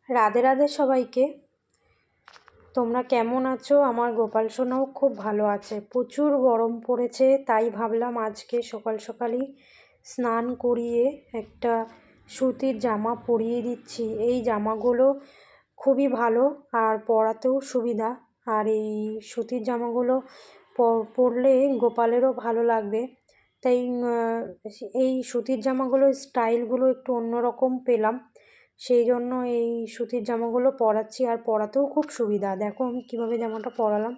রাধে রাধে সবাইকে। তোমরা কেমন আছো? আমার গোপাল সোনাও খুব ভালো আছে। প্রচুর গরম পড়েছে, তাই ভাবলাম আজকে সকাল সকালই স্নান করিয়ে একটা সুতির জামা পরিয়ে দিচ্ছি। এই জামাগুলো খুবই ভালো আর পরাতেও সুবিধা। আর এই সুতির জামাগুলো পরলে গোপালেরও ভালো লাগবে। তাই এই সুতির জামাগুলোর স্টাইলগুলো একটু অন্যরকম পেলাম, সেই জন্য এই সুতির জামাগুলো পরাচ্ছি। আর পরাতেও খুব সুবিধা। দেখো আমি কীভাবে জামাটা পরালাম।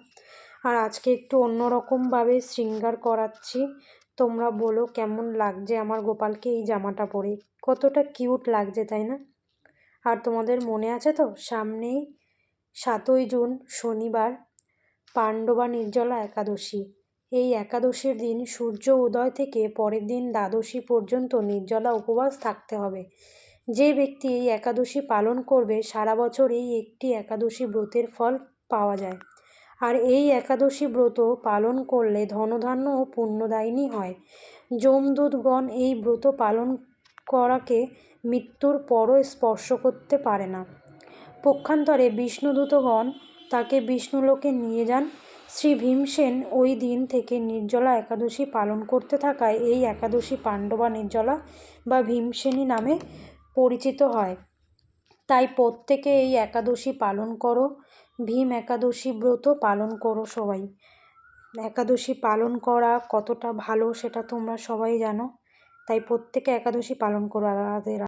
আর আজকে একটু অন্যরকমভাবে শৃঙ্গার করাচ্ছি। তোমরা বলো কেমন লাগছে আমার গোপালকে এই জামাটা পরে? কতটা কিউট লাগছে, তাই না? আর তোমাদের মনে আছে তো, সামনেই 7ই জুন শনিবার পাণ্ডবা নির্জলা একাদশী। এই একাদশীর দিন সূর্য উদয় থেকে পরের দিন দ্বাদশী পর্যন্ত নির্জলা উপবাস থাকতে হবে। যে ব্যক্তি এই একাদশী পালন করবে সারা বছর এই একটি একাদশী ব্রতের ফল পাওয়া যায়। আর এই একাদশী ব্রত পালন করলে ধনধান্য ও পুণ্যদায়িনী হয়। যমদূতগণ এই ব্রত পালন করাকে মৃত্যুর পরও স্পর্শ করতে পারে না। পক্ষান্তরে বিষ্ণুদূতগণ তাকে বিষ্ণুলোকে নিয়ে যান। শ্রী ভীমসেন ওই দিন থেকে নির্জলা একাদশী পালন করতে থাকায় এই একাদশী পাণ্ডবা নির্জলা বা ভীমসেনী নামে পরিচিত হয়। তাই প্রত্যেকে এই একাদশী পালন করো। ভীম একাদশী ব্রত পালন করো সবাই। একাদশী পালন করা কতটা ভালো সেটা তোমরা সবাই জানো, তাই প্রত্যেকে একাদশী পালন করো। রাধে রাধে।